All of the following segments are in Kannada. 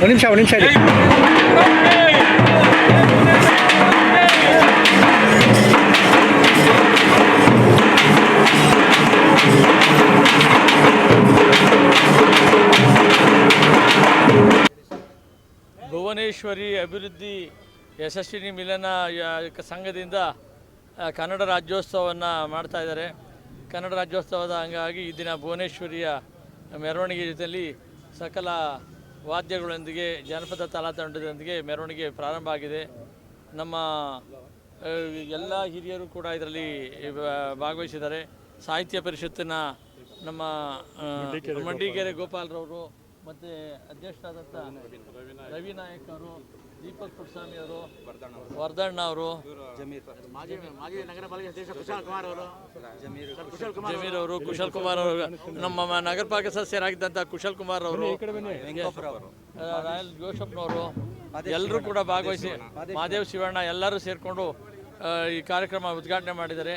ಒಂದು ನಿಮಿಷ ಇರಿ. ಭುವನೇಶ್ವರಿ ಅಭಿವೃದ್ಧಿ ಯಶಸ್ವಿನಿ ಮಿಲನ ಸಂಘದಿಂದ ಕನ್ನಡ ರಾಜ್ಯೋತ್ಸವವನ್ನು ಮಾಡ್ತಾಯಿದ್ದಾರೆ. ಕನ್ನಡ ರಾಜ್ಯೋತ್ಸವದ ಅಂಗವಾಗಿ ಈ ದಿನ ಭುವನೇಶ್ವರಿಯ ಮೆರವಣಿಗೆ ಜೊತೆಯಲ್ಲಿ ಸಕಲ ವಾದ್ಯಗಳೊಂದಿಗೆ ಜನಪದ ತಾಳತಂಡದೊಂದಿಗೆ ಮೆರವಣಿಗೆ ಪ್ರಾರಂಭ ಆಗಿದೆ. ನಮ್ಮ ಎಲ್ಲ ಹಿರಿಯರು ಕೂಡ ಇದರಲ್ಲಿ ಭಾಗವಹಿಸಿದ್ದಾರೆ. ಸಾಹಿತ್ಯ ಪರಿಷತ್ತಿನ ನಮ್ಮ ಮಂಡಿಗೆರೆ ಗೋಪಾಲ್ರವರು ಮತ್ತು ಅಧ್ಯಕ್ಷರಾದಂಥ ರವಿ ನಾಯಕ್ ಅವರು, ದೀಪಕ್ ಪುಟ್ಸ್ವಾಮಿ ಅವರು, ವರ್ಧಣ್ಣ ಅವರು, ಜಮೀರ್ ಅವರು, ಕುಶಲ್ ಕುಮಾರ್ ಅವರು, ನಮ್ಮ ನಗರ ಪಾಲಿಕೆ ಸದಸ್ಯರಾಗಿದ್ದಂಥ ಕುಶಲ್ ಕುಮಾರ್ ಅವರು, ರಾಯಲ್ ಜೋಶಪ್ನವರು ಎಲ್ಲರೂ ಕೂಡ ಭಾಗವಹಿಸಿ, ಮಹಾದೇವ್ ಶಿವಣ್ಣ ಎಲ್ಲರೂ ಸೇರಿಕೊಂಡು ಈ ಕಾರ್ಯಕ್ರಮ ಉದ್ಘಾಟನೆ ಮಾಡಿದ್ದಾರೆ.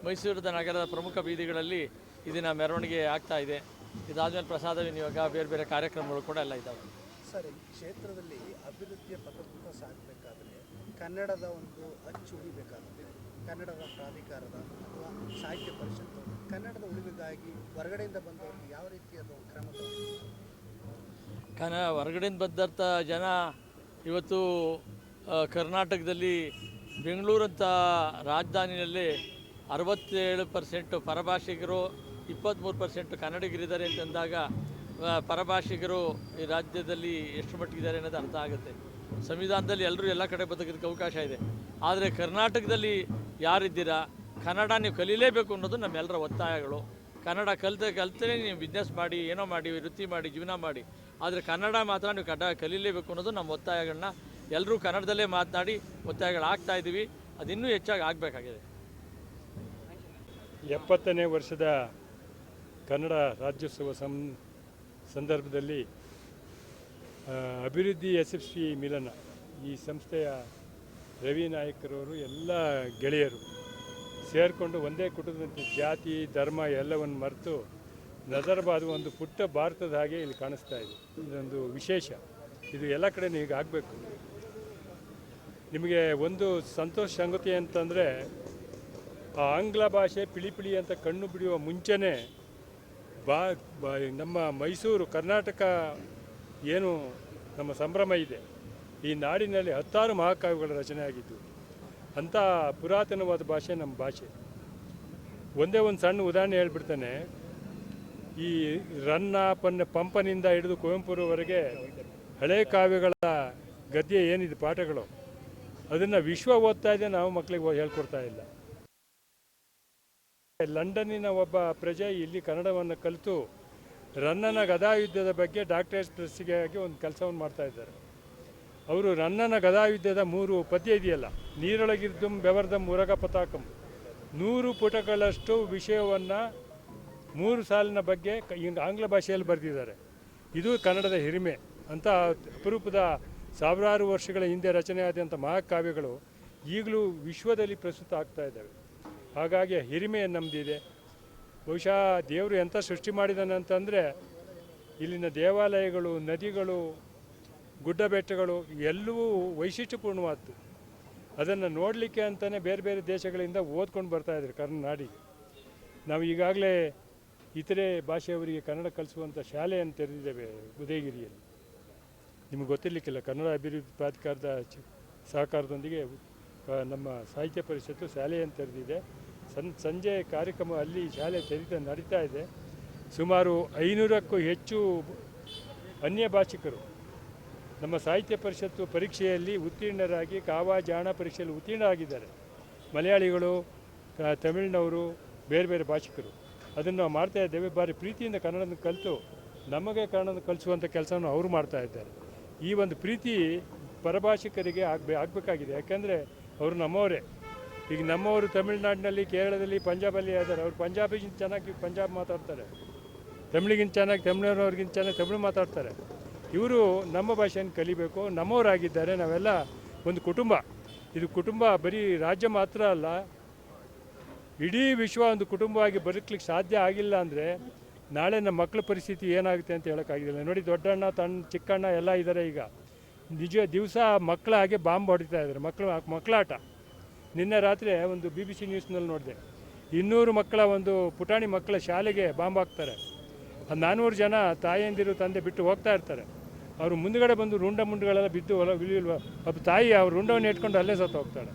ಮೈಸೂರು ನಗರದ ಪ್ರಮುಖ ಬೀದಿಗಳಲ್ಲಿ ಇದನ್ನ ಮೆರವಣಿಗೆ ಆಗ್ತಾ ಇದೆ. ಇದಾದಮೇಲೆ ಪ್ರಸಾದ ವಿನಿಯೋಗ, ಬೇರೆ ಬೇರೆ ಕಾರ್ಯಕ್ರಮಗಳು ಕೂಡ ಎಲ್ಲ ಇದ್ದಾವೆ. ಸರ್, ಈ ಕ್ಷೇತ್ರದಲ್ಲಿ ಅಭಿವೃದ್ಧಿಯ ಪಥದತ್ತ ಸಾಗಬೇಕಾದ್ರೆ ಕನ್ನಡದ ಒಂದು ಅಚ್ಚು ಉಳಿಬೇಕಾಗುತ್ತೆ. ಕನ್ನಡದ ಪ್ರಾಧಿಕಾರದ ಅಥವಾ ಸಾಹಿತ್ಯ ಪರಿಷತ್ತು ಕನ್ನಡದ ಉಳಿವಿಗಾಗಿ ಹೊರಗಡೆಯಿಂದ ಬಂದವರಿಗೆ ಯಾವ ರೀತಿಯಾದ ಕ್ರಮ ಹೊರಗಡೆಯಿಂದ ಬಂದಂಥ ಜನ ಇವತ್ತು ಕರ್ನಾಟಕದಲ್ಲಿ ಬೆಂಗಳೂರಂಥ ರಾಜಧಾನಿಯಲ್ಲಿ 67% ಪರಭಾಷಿಗರು, 23% ಕನ್ನಡಿಗರಿದ್ದಾರೆ ಅಂತಂದಾಗ ಪರಭಾಷಿಗರು ಈ ರಾಜ್ಯದಲ್ಲಿ ಎಷ್ಟು ಮಟ್ಟಿಗಿದ್ದಾರೆ ಅನ್ನೋದು ಅರ್ಥ ಆಗುತ್ತೆ. ಸಂವಿಧಾನದಲ್ಲಿ ಎಲ್ಲರೂ ಎಲ್ಲ ಕಡೆ ಬದುಕೋದಕ್ಕೆ ಅವಕಾಶ ಇದೆ. ಆದರೆ ಕರ್ನಾಟಕದಲ್ಲಿ ಯಾರಿದ್ದೀರಾ, ಕನ್ನಡ ನೀವು ಕಲೀಲೇಬೇಕು ಅನ್ನೋದು ನಮ್ಮೆಲ್ಲರ ಒತ್ತಾಯಗಳು. ಕನ್ನಡ ಕಲಿತೇ ನೀವು ಬಿಸ್ನೆಸ್ ಮಾಡಿ, ಏನೋ ಮಾಡಿ, ವೃತ್ತಿ ಮಾಡಿ, ಜೀವನ ಮಾಡಿ. ಆದರೆ ಕನ್ನಡ ಮಾತ್ರ ನೀವು ಕಲೀಲೇಬೇಕು ಅನ್ನೋದು ನಮ್ಮ ಒತ್ತಾಯಗಳನ್ನ ಎಲ್ಲರೂ ಕನ್ನಡದಲ್ಲೇ ಮಾತನಾಡಿ ಒತ್ತಾಯಗಳಾಗ್ತಾ ಇದ್ದೀವಿ. ಅದಿನ್ನೂ ಹೆಚ್ಚಾಗಿ ಆಗಬೇಕಾಗಿದೆ. 70ನೇ ವರ್ಷದ ಕನ್ನಡ ರಾಜ್ಯೋತ್ಸವ ಸಂದರ್ಭದಲ್ಲಿ ಅಭಿವೃದ್ಧಿ ಯಶಸ್ವಿ ಮಿಲನ ಈ ಸಂಸ್ಥೆಯ ರವಿ ನಾಯಕರವರು ಎಲ್ಲ ಗೆಳೆಯರು ಸೇರಿಕೊಂಡು ಒಂದೇ ಕುಟುಂಬದ ಜಾತಿ ಧರ್ಮ ಎಲ್ಲವನ್ನು ಮರೆತು ನಜರ್ಬಾದ್ ಒಂದು ಪುಟ್ಟ ಭಾರತದ ಹಾಗೆ ಇಲ್ಲಿ ಕಾಣಿಸ್ತಾ ಇದೆ. ಇದೊಂದು ವಿಶೇಷ. ಇದು ಎಲ್ಲ ಕಡೆ ಈಗ ಆಗಬೇಕು. ನಿಮಗೆ ಒಂದು ಸಂತೋಷ ಸಂಗತಿ ಅಂತಂದರೆ, ಆ ಆಂಗ್ಲ ಭಾಷೆ ಪಿಳಿ ಅಂತ ಕಣ್ಣು ಬಿಡುವ ಮುಂಚೆನೇ ನಮ್ಮ ಮೈಸೂರು ಕರ್ನಾಟಕ ಏನು ನಮ್ಮ ಸಂಭ್ರಮ ಇದೆ, ಈ ನಾಡಿನಲ್ಲಿ 10 ಮಹಾಕಾವ್ಯಗಳ ರಚನೆ ಆಗಿದ್ದು. ಅಂಥ ಪುರಾತನವಾದ ಭಾಷೆ ನಮ್ಮ ಭಾಷೆ. ಒಂದೇ ಒಂದು ಸಣ್ಣ ಉದಾಹರಣೆ ಹೇಳ್ಬಿಡ್ತಾನೆ. ಈ ರನ್ನ ಪಂಪನಿಂದ ಹಿಡಿದು ಕುವೆಂಪುರವರೆಗೆ ಹಳೆ ಕಾವ್ಯಗಳ ಗದ್ಯ ಏನಿದೆ ಪಾಠಗಳು, ಅದನ್ನು ವಿಶ್ವ ಓದ್ತಾ ಇದೆ, ನಾವು ಮಕ್ಕಳಿಗೆ ಹೇಳ್ಕೊಡ್ತಾ ಇಲ್ಲ. ಲಂಡನ್ನಿನ ಒಬ್ಬ ಪ್ರಜೆ ಇಲ್ಲಿ ಕನ್ನಡವನ್ನು ಕಲಿತು ರನ್ನನ ಗದಾಯುದ್ಧದ ಬಗ್ಗೆ ಡಾಕ್ಟರೇಟ್ ಪ್ರಶಸ್ತಿಗಾಗಿ ಒಂದು ಕೆಲಸವನ್ನು ಮಾಡ್ತಾ ಇದ್ದಾರೆ. ಅವರು ರನ್ನನ ಗದಾಯುದ್ಧದ 3 ಪದ್ಯ ಇದೆಯಲ್ಲ, ನೀರೊಳಗಿರ್ದುಂ ಬೆವರ್ದಂ ಉರಗ ಪತಾಕಂ, 100 ಪುಟಗಳಷ್ಟು ವಿಷಯವನ್ನು 3 ಸಾಲಿನ ಬಗ್ಗೆ ಆಂಗ್ಲ ಭಾಷೆಯಲ್ಲಿ ಬರೆದಿದ್ದಾರೆ. ಇದು ಕನ್ನಡದ ಹಿರಿಮೆ. ಅಂಥ ಅಪರೂಪದ ಸಾವಿರಾರು ವರ್ಷಗಳ ಹಿಂದೆ ರಚನೆಯಾದಂಥ ಮಹಾಕಾವ್ಯಗಳು ಈಗಲೂ ವಿಶ್ವದಲ್ಲಿ ಪ್ರಸ್ತುತ ಆಗ್ತಾ ಇದ್ದಾವೆ. ಹಾಗಾಗಿ ಹಿರಿಮೆ ನಮ್ಮದಿದೆ. ಬಹುಶಃ ದೇವರು ಎಂಥ ಸೃಷ್ಟಿ ಮಾಡಿದಾನೆ ಅಂತಂದರೆ, ಇಲ್ಲಿನ ದೇವಾಲಯಗಳು, ನದಿಗಳು, ಗುಡ್ಡ ಬೆಟ್ಟಗಳು ಎಲ್ಲವೂ ವೈಶಿಷ್ಟ್ಯಪೂರ್ಣವಾದ್ದು. ಅದನ್ನು ನೋಡಲಿಕ್ಕೆ ಅಂತಲೇ ಬೇರೆ ಬೇರೆ ದೇಶಗಳಿಂದ ಓದ್ಕೊಂಡು ಬರ್ತಾಯಿದ್ರು ಕರ್ನಾಡಿಗೆ. ನಾವು ಈಗಾಗಲೇ ಇತರೆ ಭಾಷೆಯವರಿಗೆ ಕನ್ನಡ ಕಲಿಸುವಂಥ ಶಾಲೆಯನ್ನು ತೆರೆದಿದ್ದೇವೆ ಉದಯಗಿರಿಯಲ್ಲಿ. ನಿಮಗೆ ಗೊತ್ತಿರಲಿಕ್ಕಿಲ್ಲ, ಕನ್ನಡ ಅಭಿವೃದ್ಧಿ ಪ್ರಾಧಿಕಾರದ ಸಹಕಾರದೊಂದಿಗೆ ನಮ್ಮ ಸಾಹಿತ್ಯ ಪರಿಷತ್ತು ಶಾಲೆಯನ್ನು ತೆರೆದಿದೆ. ಸಂಜೆ ಕಾರ್ಯಕ್ರಮ ಅಲ್ಲಿ ಶಾಲೆ ನಡೀತಾ ಇದೆ. ಸುಮಾರು 500ಕ್ಕೂ ಹೆಚ್ಚು ಅನ್ಯ ಭಾಷಿಕರು ನಮ್ಮ ಸಾಹಿತ್ಯ ಪರಿಷತ್ತು ಪರೀಕ್ಷೆಯಲ್ಲಿ ಉತ್ತೀರ್ಣರಾಗಿ ಕಾವಾ ಜಾಣ ಪರೀಕ್ಷೆಯಲ್ಲಿ ಉತ್ತೀರ್ಣರಾಗಿದ್ದಾರೆ. ಮಲಯಾಳಿಗಳು, ತಮಿಳಿನವರು, ಬೇರೆ ಬೇರೆ ಭಾಷಿಕರು. ಅದನ್ನು ನಾವು ಮಾಡ್ತಾ ಇದ್ದೇವೆ. ಭಾರಿ ಪ್ರೀತಿಯಿಂದ ಕನ್ನಡನ ಕಲಿತು ನಮಗೆ ಕನ್ನಡನ ಕಲಿಸುವಂಥ ಕೆಲಸವನ್ನು ಅವರು ಮಾಡ್ತಾ ಇದ್ದಾರೆ. ಈ ಒಂದು ಪ್ರೀತಿ ಪರಭಾಷಿಕರಿಗೆ ಆಗಬೇಕಾಗಿದೆ. ಯಾಕೆಂದರೆ ಅವರು ನಮ್ಮವರೇ. ಈಗ ನಮ್ಮವರು ತಮಿಳುನಾಡಿನಲ್ಲಿ, ಕೇರಳದಲ್ಲಿ, ಪಂಜಾಬಲ್ಲಿ ಇದ್ದಾರೆ. ಅವರು ಪಂಜಾಬಿಗಿಂತ ಚೆನ್ನಾಗಿ ಪಂಜಾಬ್ ಮಾತಾಡ್ತಾರೆ, ತಮಿಳಿಗಿಂತ ಚೆನ್ನಾಗಿ ತಮಿಳಿನವ್ರಿಗಿಂತ ಚೆನ್ನಾಗಿ ತಮಿಳು ಮಾತಾಡ್ತಾರೆ. ಇವರು ನಮ್ಮ ಭಾಷೆಯನ್ನು ಕಲಿಬೇಕು, ನಮ್ಮವರಾಗಿದ್ದಾರೆ. ನಾವೆಲ್ಲ ಒಂದು ಕುಟುಂಬ. ಇದು ಕುಟುಂಬ ಬರೀ ರಾಜ್ಯ ಮಾತ್ರ ಅಲ್ಲ, ಇಡೀ ವಿಶ್ವ ಒಂದು ಕುಟುಂಬವಾಗಿ ಬದುಕಲಿಕ್ಕೆ ಸಾಧ್ಯ ಆಗಿಲ್ಲ ಅಂದರೆ ನಾಳೆ ನಮ್ಮ ಮಕ್ಕಳ ಪರಿಸ್ಥಿತಿ ಏನಾಗುತ್ತೆ ಅಂತ ಹೇಳೋಕ್ಕಾಗಿಲ್ಲ. ನೋಡಿ, ದೊಡ್ಡಣ್ಣ ಚಿಕ್ಕಣ್ಣ ಎಲ್ಲ ಇದ್ದಾರೆ. ಈಗ ನಿಜ ದಿವಸ ಮಕ್ಕಳ ಹಾಗೆ ಬಾಂಬ್ ಹೊಡಿತಾ ಇದ್ದಾರೆ. ಮಕ್ಕಳಾಟ. ನಿನ್ನೆ ರಾತ್ರಿ ಒಂದು BBC ನ್ಯೂಸ್ನಲ್ಲಿ ನೋಡಿದೆ, 200 ಮಕ್ಕಳ ಒಂದು ಪುಟಾಣಿ ಮಕ್ಕಳ ಶಾಲೆಗೆ ಬಾಂಬ್ ಹಾಕ್ತಾರೆ. 400 ಜನ ತಾಯಿಯಂದಿರು ತಂದೆ ಬಿಟ್ಟು ಹೋಗ್ತಾ ಇರ್ತಾರೆ. ಅವರು ಮುಂದುಗಡೆ ಬಂದು ಮುಂಡುಗಳೆಲ್ಲ ಬಿದ್ದು ವಿಳಿಲ್ವ, ಒಬ್ಬ ತಾಯಿ ಅವ್ರ ರುಂಡವನ್ನು ಇಟ್ಕೊಂಡು ಅಲ್ಲೇ ಸತ್ತು ಹೋಗ್ತಾಳೆ.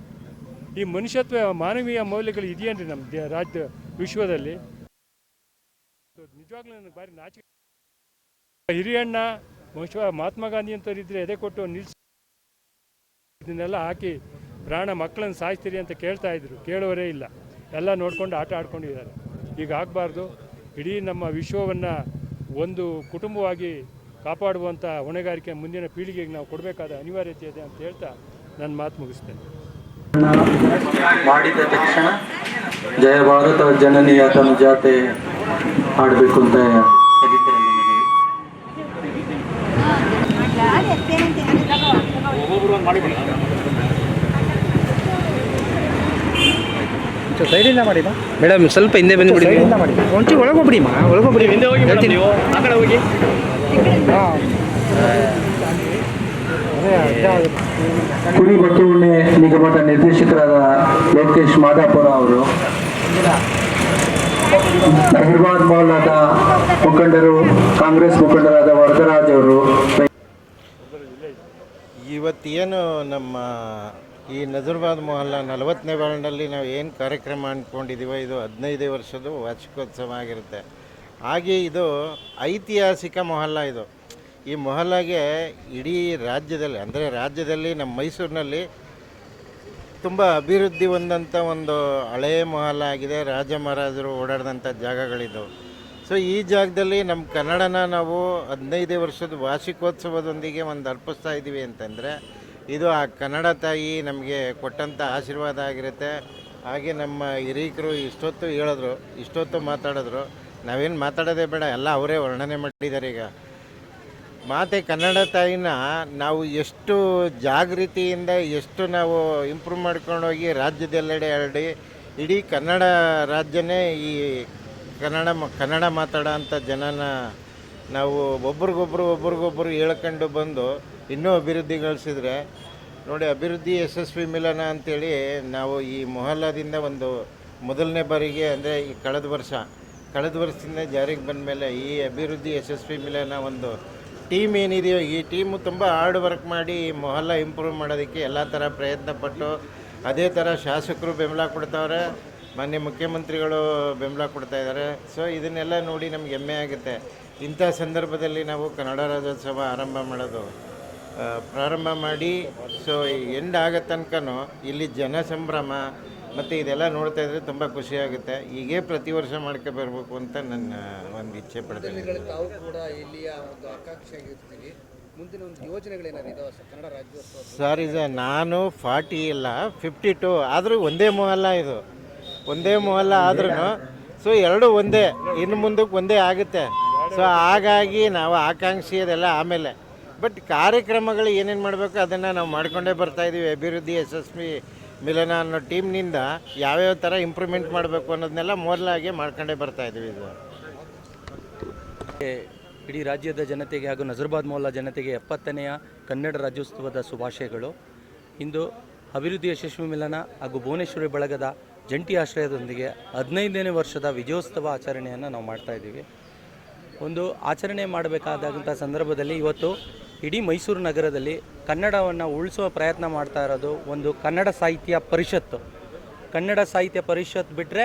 ಈ ಮನುಷ್ಯತ್ವ ಮಾನವೀಯ ಮೌಲ್ಯಗಳು ಇದೆಯೇನ್ರಿ ನಮ್ಮ ರಾಜ್ಯ ವಿಶ್ವದಲ್ಲಿ? ನಿಜವಾಗ್ಲೂ ನನಗೆ ಭಾರಿ ನಾಚಿಕೆ. ಹಿರಿಯಣ್ಣ ಮಹಾತ್ಮ ಗಾಂಧಿ ಅಂತವ್ರು ಇದ್ರೆ ಎದೆ ಕೊಟ್ಟು ನಿಲ್ಲಿಸಿ ಇದನ್ನೆಲ್ಲ ಹಾಕಿ ಪ್ರಾಣ ಮಕ್ಕಳನ್ನು ಸಾಯ್ತೀರಿ ಅಂತ ಕೇಳ್ತಾ ಇದ್ರು. ಕೇಳೋರೇ ಇಲ್ಲ. ಎಲ್ಲ ನೋಡ್ಕೊಂಡು ಆಟ ಆಡ್ಕೊಂಡಿದ್ದಾರೆ. ಈಗ ಆಗಬಾರ್ದು. ಇಡೀ ನಮ್ಮ ವಿಶ್ವವನ್ನು ಒಂದು ಕುಟುಂಬವಾಗಿ ಕಾಪಾಡುವಂಥ ಹೊಣೆಗಾರಿಕೆ ಮುಂದಿನ ಪೀಳಿಗೆಗೆ ನಾವು ಕೊಡಬೇಕಾದ ಅನಿವಾರ್ಯತೆ ಇದೆ ಅಂತ ಹೇಳ್ತಾ ನನ್ನ ಮಾತು ಮುಗಿಸ್ತೇನೆ. ಮಾಡಿದ ತಕ್ಷಣ ಜಯ ಭಾರತ ಜನನಿಯ ತನುಜಾತೆ ಹಾಡಬೇಕು ಅಂತ ಸೈಡಿಂದ ಮಾಡಿ ಮೇಡಮ್, ಸ್ವಲ್ಪ ಹಿಂದೆ ಬಂದುಬಿಡಿ. ಸೈಡಿಂದ ಮಾಡಿ. ಒಂಚೂರು ಒಳಗೋಗ್ಬಿಡಿಮ್ಮ, ಒಳಗೋಗ್ಬಿಡಿ. ಹಿಂದೆ ಹೋಗಿ ಹೇಳ್ತೀನಿ. ನೀವು ಆ ಕಡೆ ಹೋಗಿ. ಹಾಂ, ಕುರಿ ಬಸವಣ್ಣೆ ನಿಗಮದ ನಿರ್ದೇಶಕರಾದ ಲೋಕೇಶ್ ಮಾದಾಪುರ ಅವರು, ನಜರ್ಬಾದ್ ಮೊಹಲ್ಲಾದ ಮುಖಂಡರು, ಕಾಂಗ್ರೆಸ್ ಮುಖಂಡರಾದ ವರದರಾಜ್ ಅವರು. ಇವತ್ತೇನು ನಮ್ಮ ಈ ನಜರ್ಬಾದ್ ಮೊಹಲ್ಲಾ 40ನೇ ವಾರ್ಡ್ನಲ್ಲಿ ನಾವು ಏನು ಕಾರ್ಯಕ್ರಮ ಅಂದ್ಕೊಂಡಿದ್ದೀವೋ ಇದು 15 ವರ್ಷದ ವಾರ್ಷಿಕೋತ್ಸವ ಆಗಿರುತ್ತೆ. ಹಾಗೆ ಇದು ಐತಿಹಾಸಿಕ ಮೊಹಲ್ಲಾ. ಇದು ಈ ಮೊಹಲ್ಲಾಗೆ ಇಡೀ ರಾಜ್ಯದಲ್ಲಿ, ಅಂದರೆ ರಾಜ್ಯದಲ್ಲಿ ನಮ್ಮ ಮೈಸೂರಿನಲ್ಲಿ ತುಂಬ ಅಭಿವೃದ್ಧಿ ಹೊಂದಂಥ ಒಂದು ಹಳೆಯ ಮೊಹಲ್ಲಾ ಆಗಿದೆ. ರಾಜ ಮಹಾರಾಜರು ಓಡಾಡಿದಂಥ ಜಾಗಗಳಿದ್ದವು. ಸೊ ಈ ಜಾಗದಲ್ಲಿ ನಮ್ಮ ಕನ್ನಡನ ನಾವು 15 ವರ್ಷದ ವಾರ್ಷಿಕೋತ್ಸವದೊಂದಿಗೆ ಒಂದು ಅರ್ಪಿಸ್ತಾ ಇದ್ದೀವಿ ಅಂತಂದರೆ ಇದು ಆ ಕನ್ನಡ ತಾಯಿ ನಮಗೆ ಕೊಟ್ಟಂಥ ಆಶೀರ್ವಾದ ಆಗಿರುತ್ತೆ. ಹಾಗೆ ನಮ್ಮ ಹಿರೀಕರು ಇಷ್ಟೊತ್ತು ಹೇಳಿದ್ರು, ಇಷ್ಟೊತ್ತು ಮಾತಾಡಿದ್ರು. ನಾವೇನು ಮಾತಾಡೋದೇ ಬೇಡ, ಎಲ್ಲ ಅವರೇ ವರ್ಣನೆ ಮಾಡಿದ್ದಾರೆ. ಈಗ ಮಾತೆ ಕನ್ನಡ ತಾಯಿನ ನಾವು ಎಷ್ಟು ಜಾಗೃತಿಯಿಂದ ಎಷ್ಟು ನಾವು ಇಂಪ್ರೂವ್ ಮಾಡ್ಕೊಂಡೋಗಿ ರಾಜ್ಯದೆಲ್ಲೆಡೆ ಹರಡಿ ಇಡೀ ಕನ್ನಡ ರಾಜ್ಯನೇ ಈ ಕನ್ನಡ ಮಾತಾಡೋ ಅಂಥ ಜನನ ನಾವು ಒಬ್ರಿಗೊಬ್ರು ಹೇಳ್ಕೊಂಡು ಬಂದು ಇನ್ನೂ ಅಭಿವೃದ್ಧಿಗೊಳಿಸಿದ್ರೆ ನೋಡಿ, ಅಭಿವೃದ್ಧಿ ಯಶಸ್ವಿ ಮಿಲನ ಅಂಥೇಳಿ ನಾವು ಈ ಮೊಹಲ್ಲಾದಿಂದ ಒಂದು ಮೊದಲನೇ ಬಾರಿಗೆ, ಅಂದರೆ ಈ ಕಳೆದ ವರ್ಷದಿಂದ ಜಾರಿಗೆ ಬಂದ ಮೇಲೆ ಈ ಅಭಿವೃದ್ಧಿ ಯಶಸ್ವಿ ಮಿಲನ ಒಂದು ಟೀಮ್ ಏನಿದೆಯೋ ಈ ಟೀಮು ತುಂಬ ಹಾರ್ಡ್ ವರ್ಕ್ ಮಾಡಿ ಈ ಮೊಹಲ್ಲಾ ಇಂಪ್ರೂವ್ ಮಾಡೋದಕ್ಕೆ ಎಲ್ಲ ಥರ ಪ್ರಯತ್ನ ಪಟ್ಟು, ಅದೇ ಥರ ಶಾಸಕರು ಬೆಂಬಲ ಕೊಡ್ತಾವ್ರೆ, ಮಾನ್ಯ ಮುಖ್ಯಮಂತ್ರಿಗಳು ಬೆಂಬಲ ಕೊಡ್ತಾ ಇದ್ದಾರೆ. ಸೊ ಇದನ್ನೆಲ್ಲ ನೋಡಿ ನಮ್ಗೆ ಹೆಮ್ಮೆ ಆಗುತ್ತೆ. ಇಂಥ ಸಂದರ್ಭದಲ್ಲಿ ನಾವು ಕನ್ನಡ ರಾಜ್ಯೋತ್ಸವ ಪ್ರಾರಂಭ ಮಾಡಿ ಸೊ ಎಂಡ್ ಆಗೋ ತನಕನೂ ಇಲ್ಲಿ ಜನ ಸಂಭ್ರಮ ಮತ್ತು ಇದೆಲ್ಲ ನೋಡ್ತಾ ಇದ್ರೆ ತುಂಬ ಖುಷಿಯಾಗುತ್ತೆ. ಹೀಗೆ ಪ್ರತಿ ವರ್ಷ ಮಾಡ್ಕೊಬರ್ಬೇಕು ಅಂತ ನನ್ನ ಒಂದು ಇಚ್ಛೆ ಪಡ್ತೀನಿ. ತಾವು ಕೂಡ ಇಲ್ಲಿಯ ಒಂದು ಆಕಾಂಕ್ಷೆಯಾಗಿರ್ತೀವಿ. ಮುಂದಿನ ಒಂದು ಯೋಜನೆಗಳೇನಾದ್ರು ಇದಾವೆ ಕನ್ನಡ ರಾಜ್ಯೋತ್ಸವ? ಸರ್, ಇದು ನಾನು 40 ಇಲ್ಲ 52, ಆದರೂ ಒಂದೇ ಮೊಹಲ್ಲಾ. ಇದು ಒಂದೇ ಮೊಹಲ್ಲಾ ಆದ್ರೂ ಸೊ ಎರಡು ಒಂದೇ, ಇನ್ನು ಮುಂದಕ್ಕೆ ಒಂದೇ ಆಗುತ್ತೆ. ಸೊ ಹಾಗಾಗಿ ನಾವು ಆಕಾಂಕ್ಷಿ ಅದೆಲ್ಲ ಆಮೇಲೆ, ಬಟ್ ಕಾರ್ಯಕ್ರಮಗಳು ಏನೇನು ಮಾಡಬೇಕು ಅದನ್ನು ನಾವು ಮಾಡ್ಕೊಂಡೇ ಬರ್ತಾಯಿದ್ದೀವಿ. ಅಭಿವೃದ್ಧಿ ಯಶಸ್ವಿ ಮಿಲನ ಅನ್ನೋ ಟೀಮ್ನಿಂದ ಯಾವ್ಯಾವ ಥರ ಇಂಪ್ರೂವ್ಮೆಂಟ್ ಮಾಡಬೇಕು ಅನ್ನೋದನ್ನೆಲ್ಲ ಮೊದಲಾಗಿ ಮಾಡ್ಕೊಂಡೇ ಬರ್ತಾಯಿದ್ದೀವಿ. ಇದು ಇಡೀ ರಾಜ್ಯದ ಜನತೆಗೆ ಹಾಗೂ ನಜರ್ಬಾದ್ ಮೊಹಲ್ಲಾ ಜನತೆಗೆ 70ನೆಯ ಕನ್ನಡ ರಾಜ್ಯೋತ್ಸವದ ಶುಭಾಶಯಗಳು. ಇಂದು ಅಭಿವೃದ್ಧಿ ಯಶಸ್ವಿ ಮಿಲನ ಹಾಗೂ ಭುವನೇಶ್ವರಿ ಬಳಗದ ಜಂಟಿ ಆಶ್ರಯದೊಂದಿಗೆ 15ನೇ ವರ್ಷದ ವಿಜಯೋತ್ಸವ ಆಚರಣೆಯನ್ನು ನಾವು ಮಾಡ್ತಾಯಿದ್ದೀವಿ. ಒಂದು ಆಚರಣೆ ಮಾಡಬೇಕಾದಂಥ ಸಂದರ್ಭದಲ್ಲಿ ಇವತ್ತು ಇಡೀ ಮೈಸೂರು ನಗರದಲ್ಲಿ ಕನ್ನಡವನ್ನು ಉಳಿಸುವ ಪ್ರಯತ್ನ ಮಾಡ್ತಾ ಇರೋದು ಒಂದು ಕನ್ನಡ ಸಾಹಿತ್ಯ ಪರಿಷತ್ತು. ಕನ್ನಡ ಸಾಹಿತ್ಯ ಪರಿಷತ್ ಬಿಟ್ಟರೆ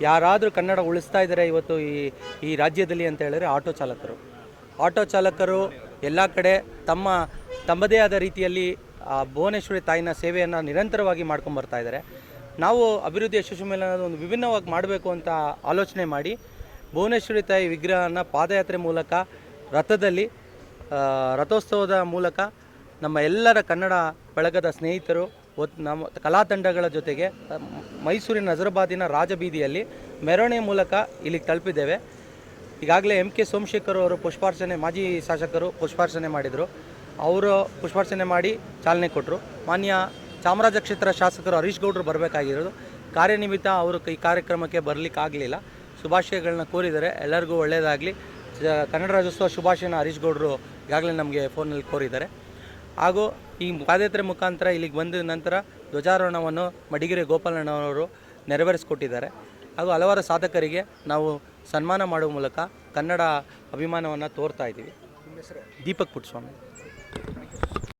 ಯಾರಾದರೂ ಕನ್ನಡ ಉಳಿಸ್ತಾ ಇದ್ದಾರೆ ಇವತ್ತು ಈ ರಾಜ್ಯದಲ್ಲಿ ಅಂತ ಹೇಳಿದ್ರೆ ಆಟೋ ಚಾಲಕರು ಎಲ್ಲ ಕಡೆ ತಮ್ಮದೇ ಆದ ರೀತಿಯಲ್ಲಿ ಭುವನೇಶ್ವರಿ ತಾಯಿನ ಸೇವೆಯನ್ನು ನಿರಂತರವಾಗಿ ಮಾಡ್ಕೊಂಬರ್ತಾ ಇದ್ದಾರೆ. ನಾವು ಅಭಿವೃದ್ಧಿ ಯಶಸ್ವಿ ಮೇಲೆ ಒಂದು ವಿಭಿನ್ನವಾಗಿ ಮಾಡಬೇಕು ಅಂತ ಆಲೋಚನೆ ಮಾಡಿ ಭುವನೇಶ್ವರಿ ತಾಯಿ ವಿಗ್ರಹನ ಪಾದಯಾತ್ರೆ ಮೂಲಕ ರಥೋತ್ಸವದ ಮೂಲಕ ನಮ್ಮ ಎಲ್ಲರ ಕನ್ನಡ ಬಳಗದ ಸ್ನೇಹಿತರು ನಮ್ಮ ಕಲಾ ತಂಡಗಳ ಜೊತೆಗೆ ಮೈಸೂರಿನ ನಜರ್ಬಾದಿನ ರಾಜಬೀದಿಯಲ್ಲಿ ಮೆರವಣಿಗೆ ಮೂಲಕ ಇಲ್ಲಿಗೆ ತಲುಪಿದ್ದೇವೆ. ಈಗಾಗಲೇ MK ಸೋಮಶೇಖರ್ ಅವರು ಮಾಜಿ ಶಾಸಕರು ಪುಷ್ಪಾರ್ಚನೆ ಮಾಡಿದರು. ಅವರು ಪುಷ್ಪಾರ್ಚನೆ ಮಾಡಿ ಚಾಲನೆ ಕೊಟ್ಟರು. ಮಾನ್ಯ ಚಾಮರಾಜ ಕ್ಷೇತ್ರ ಶಾಸಕರು ಹರೀಶ್ ಗೌಡರು ಬರಬೇಕಾಗಿರೋದು. ಕಾರ್ಯನಿಮಿತ್ತ ಅವರು ಈ ಕಾರ್ಯಕ್ರಮಕ್ಕೆ ಬರಲಿಕ್ಕಾಗಲಿಲ್ಲ. ಶುಭಾಶಯಗಳನ್ನ ಕೋರಿದ್ದಾರೆ. ಎಲ್ಲರಿಗೂ ಒಳ್ಳೆಯದಾಗಲಿ. ಕನ್ನಡ ರಾಜ್ಯೋತ್ಸವ ಶುಭಾಶಯನ ಹರೀಶ್ ಗೌಡರು ಈಗಾಗಲೇ ನಮಗೆ ಫೋನಲ್ಲಿ ಕೋರಿದ್ದಾರೆ. ಹಾಗೂ ಈ ಪಾದಯಾತ್ರೆ ಮುಖಾಂತರ ಇಲ್ಲಿಗೆ ಬಂದ ನಂತರ ಧ್ವಜಾರೋಹಣವನ್ನು ಮಡಿಗೆರೆ ಗೋಪಾಲಣ್ಣವರು ನೆರವೇರಿಸಿಕೊಟ್ಟಿದ್ದಾರೆ. ಹಾಗೂ ಹಲವಾರು ಸಾಧಕರಿಗೆ ನಾವು ಸನ್ಮಾನ ಮಾಡುವ ಮೂಲಕ ಕನ್ನಡ ಅಭಿಮಾನವನ್ನು ತೋರ್ತಾ ಇದ್ದೀವಿ. ದೀಪಕ್ ಪುಟ್ಟಸ್ವಾಮಿ.